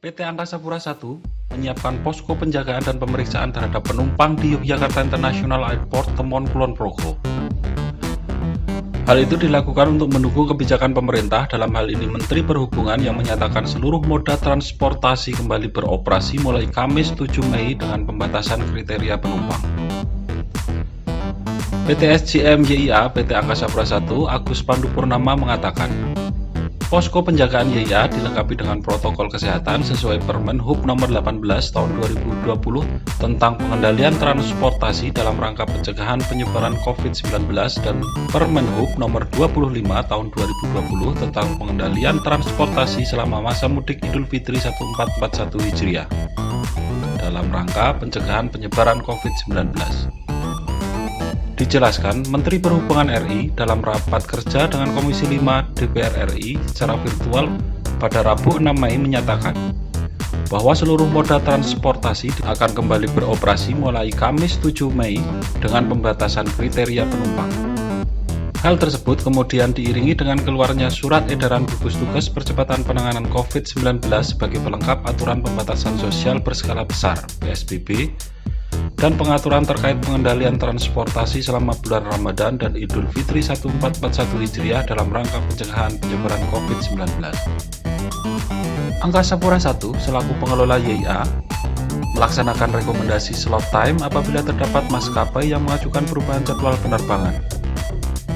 PT Angkasa Pura I menyiapkan posko penjagaan dan pemeriksaan terhadap penumpang di Yogyakarta International Airport Temon Kulon Progo. Hal itu dilakukan untuk mendukung kebijakan pemerintah, dalam hal ini Menteri Perhubungan, yang menyatakan seluruh moda transportasi kembali beroperasi mulai Kamis 7 Mei dengan pembatasan kriteria penumpang. PT SJM YIA PT Angkasa Pura I Agus Pandu Purnama mengatakan, posko penjagaan YIA dilengkapi dengan protokol kesehatan sesuai Permen Hub Nomor 18 Tahun 2020 tentang pengendalian transportasi dalam rangka pencegahan penyebaran COVID-19 dan Permen Hub Nomor 25 Tahun 2020 tentang pengendalian transportasi selama masa mudik Idul Fitri 1441 Hijriah dalam rangka pencegahan penyebaran COVID-19. Dijelaskan, Menteri Perhubungan RI dalam rapat kerja dengan Komisi 5 DPR RI secara virtual pada Rabu 6 Mei menyatakan bahwa seluruh moda transportasi akan kembali beroperasi mulai Kamis 7 Mei dengan pembatasan kriteria penumpang. Hal tersebut kemudian diiringi dengan keluarnya Surat Edaran Gugus Tugas Percepatan Penanganan COVID-19 sebagai pelengkap aturan pembatasan sosial berskala besar (PSBB) dan pengaturan terkait pengendalian transportasi selama bulan Ramadan dan Idul Fitri 1441 Hijriah dalam rangka pencegahan penyebaran COVID-19. Angkasa Pura I selaku pengelola YIA melaksanakan rekomendasi slot time apabila terdapat maskapai yang mengajukan perubahan jadwal penerbangan,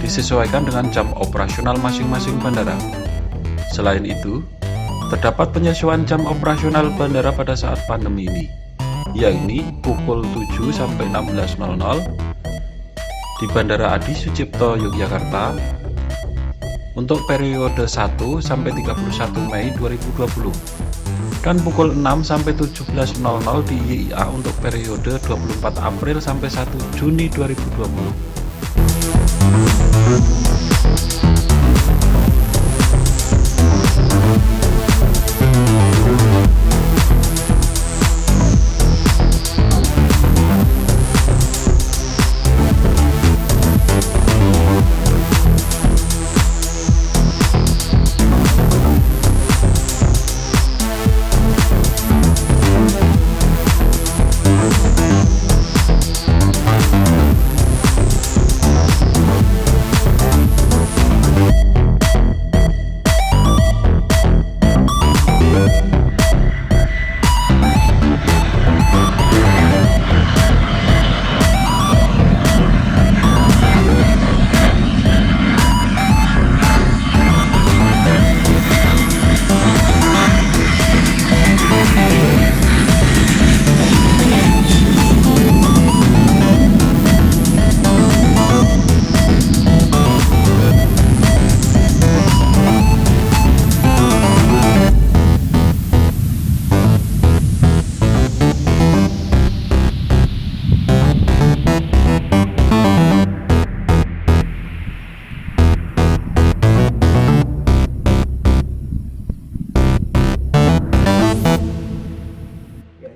disesuaikan dengan jam operasional masing-masing bandara. Selain itu, terdapat penyesuaian jam operasional bandara pada saat pandemi ini, yakni pukul 7 sampai 16.00 di Bandara Adi Sucipto Yogyakarta untuk periode 1 sampai 31 Mei 2020 dan pukul 6 sampai 17.00 di YIA untuk periode 24 April sampai 1 Juni 2020.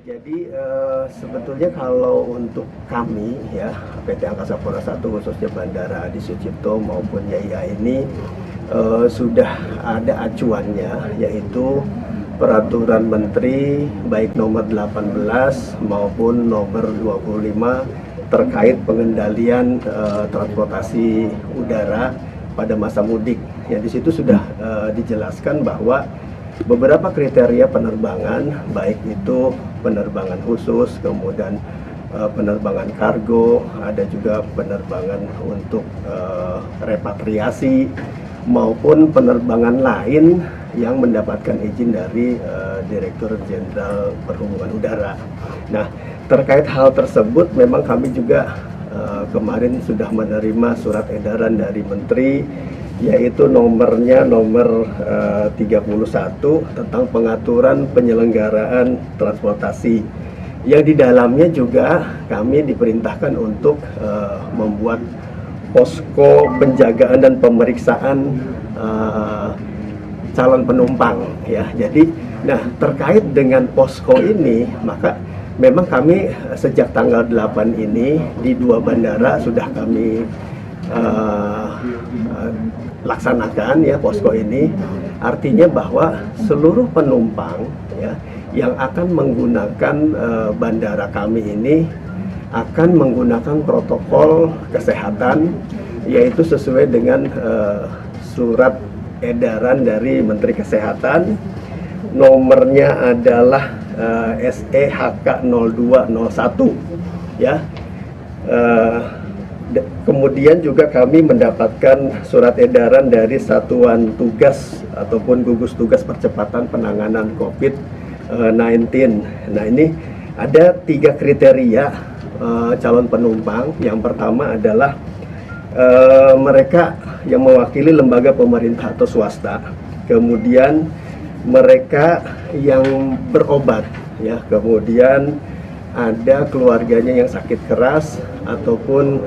Jadi sebetulnya kalau untuk kami ya PT Angkasa Pura I khususnya Bandara Adi Sucipto maupun YIA ini sudah ada acuannya, yaitu Peraturan Menteri baik nomor 18 maupun nomor 25 terkait pengendalian transportasi udara pada masa mudik. Ya, di situ sudah dijelaskan bahwa beberapa kriteria penerbangan, baik itu penerbangan khusus, kemudian penerbangan kargo, ada juga penerbangan untuk repatriasi, maupun penerbangan lain yang mendapatkan izin dari Direktur Jenderal Perhubungan Udara. Nah, terkait hal tersebut memang kami juga kemarin sudah menerima surat edaran dari Menteri, yaitu nomornya nomor 31 tentang pengaturan penyelenggaraan transportasi, yang di dalamnya juga kami diperintahkan untuk membuat posko penjagaan dan pemeriksaan calon penumpang ya. Jadi terkait dengan posko ini, maka memang kami sejak tanggal 8 ini di 2 bandara sudah kami laksanakan ya posko ini. Artinya bahwa seluruh penumpang ya yang akan menggunakan bandara kami ini akan menggunakan protokol kesehatan, yaitu sesuai dengan surat edaran dari Menteri Kesehatan. Nomornya adalah SEHK 0201 ya. Kemudian juga kami mendapatkan surat edaran dari Satuan Tugas ataupun Gugus Tugas Percepatan Penanganan COVID-19. Nah, ini ada 3 kriteria calon penumpang. Yang pertama adalah mereka yang mewakili lembaga pemerintah atau swasta. Kemudian mereka yang berobat, ya. Kemudian ada keluarganya yang sakit keras ataupun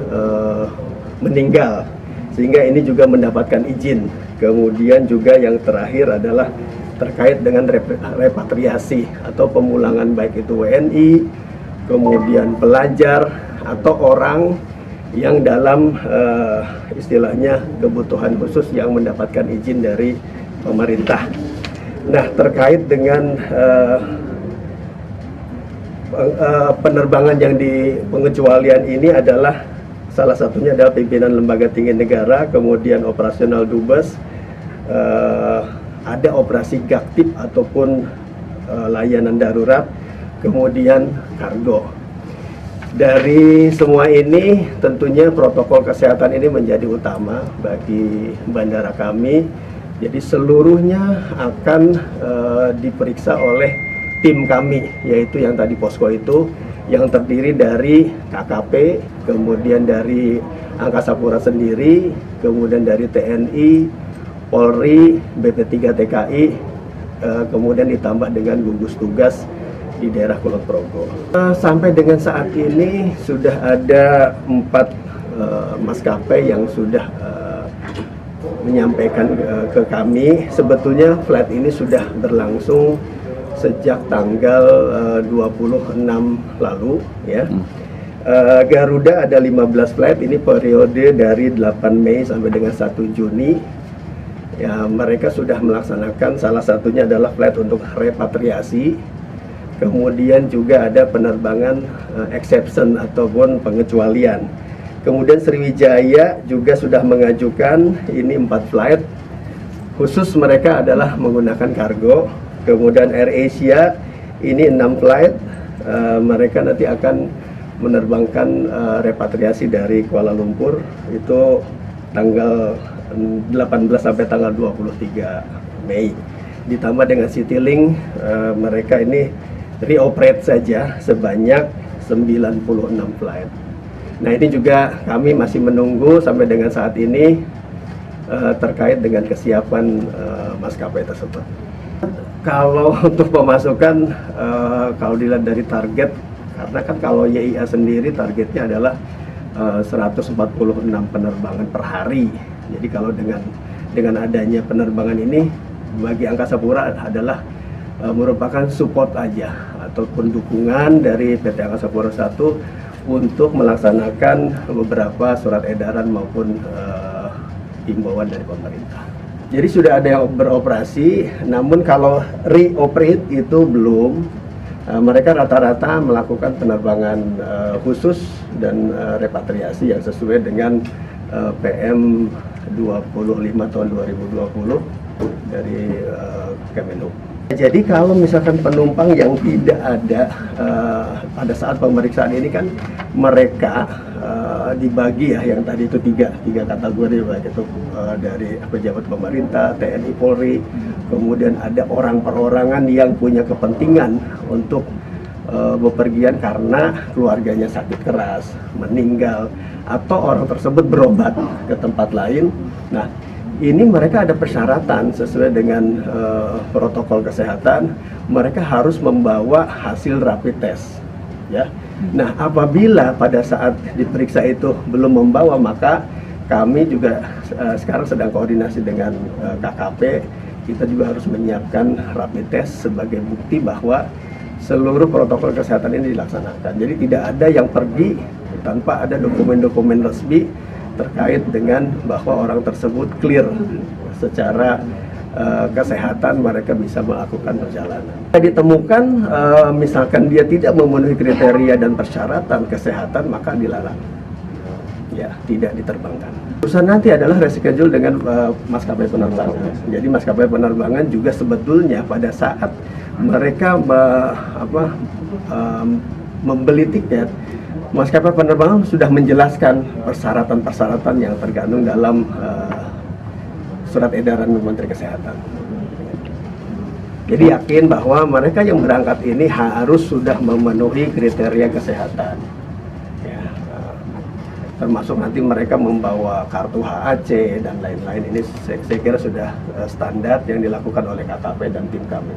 meninggal, sehingga ini juga mendapatkan izin. Kemudian juga yang terakhir adalah terkait dengan repatriasi atau pemulangan, baik itu WNI, kemudian pelajar atau orang yang dalam istilahnya kebutuhan khusus yang mendapatkan izin dari pemerintah. Nah, terkait dengan penerbangan yang di pengecualian ini adalah salah satunya adalah pimpinan lembaga tinggi negara, kemudian operasional dubes, ada operasi gaktip ataupun layanan darurat, kemudian kargo. Dari semua ini tentunya protokol kesehatan ini menjadi utama bagi bandara kami. Jadi seluruhnya akan diperiksa oleh tim kami, yaitu yang tadi posko itu, yang terdiri dari KKP, kemudian dari Angkasa Pura sendiri, kemudian dari TNI, Polri, BP3 TKI, kemudian ditambah dengan gugus tugas di daerah Kulon Progo. Sampai dengan saat ini sudah ada 4 maskapai yang sudah menyampaikan ke kami. Sebetulnya flight ini sudah berlangsung sejak tanggal 26 lalu ya. Garuda ada 15 flight, ini periode dari 8 Mei sampai dengan 1 Juni. Ya, mereka sudah melaksanakan, salah satunya adalah flight untuk repatriasi. Kemudian juga ada penerbangan exception ataupun pengecualian. Kemudian Sriwijaya juga sudah mengajukan ini 4 flight. Khusus mereka adalah menggunakan kargo. Kemudian AirAsia ini 6 flight, mereka nanti akan menerbangkan repatriasi dari Kuala Lumpur itu tanggal 18 sampai tanggal 23 Mei. Ditambah dengan Citylink, mereka ini reoperate saja sebanyak 96 flight. Nah, ini juga kami masih menunggu sampai dengan saat ini terkait dengan kesiapan maskapai tersebut. Kalau untuk pemasukan, kalau dilihat dari target, karena kan kalau YIA sendiri targetnya adalah 146 penerbangan per hari. Jadi kalau dengan adanya penerbangan ini bagi Angkasa Pura adalah merupakan support aja ataupun dukungan dari PT Angkasa Pura I untuk melaksanakan beberapa surat edaran maupun himbauan dari pemerintah. Jadi sudah ada yang beroperasi, namun kalau reoperate itu belum. Mereka rata-rata melakukan penerbangan khusus dan repatriasi yang sesuai dengan PM 25 tahun 2020 dari Kemenhub. Jadi kalau misalkan penumpang yang tidak ada pada saat pemeriksaan ini kan mereka dibagi ya, yang tadi itu tiga kategori, baik itu dari pejabat pemerintah, TNI, Polri, kemudian ada orang perorangan yang punya kepentingan untuk bepergian karena keluarganya sakit keras, meninggal, atau orang tersebut berobat ke tempat lain. Nah, ini mereka ada persyaratan sesuai dengan protokol kesehatan, mereka harus membawa hasil rapid test ya. Nah, apabila pada saat diperiksa itu belum membawa, maka kami juga sekarang sedang koordinasi dengan KKP. Kita juga harus menyiapkan rapid test sebagai bukti bahwa seluruh protokol kesehatan ini dilaksanakan. Jadi tidak ada yang pergi tanpa ada dokumen-dokumen resmi terkait dengan bahwa orang tersebut clear secara kesehatan, mereka bisa melakukan perjalanan. Ditemukan misalkan dia tidak memenuhi kriteria dan persyaratan kesehatan, maka dilarang, ya, tidak diterbangkan. Urusan nanti adalah reschedule dengan maskapai penerbangan. Jadi maskapai penerbangan juga sebetulnya pada saat mereka membeli tiket, maskapai penerbangan sudah menjelaskan persyaratan-persyaratan yang tergandung dalam surat edaran Menteri Kesehatan. Jadi yakin bahwa mereka yang berangkat ini harus sudah memenuhi kriteria kesehatan. Termasuk nanti mereka membawa kartu HAC dan lain-lain. Ini saya kira sudah standar yang dilakukan oleh KKP dan tim kami.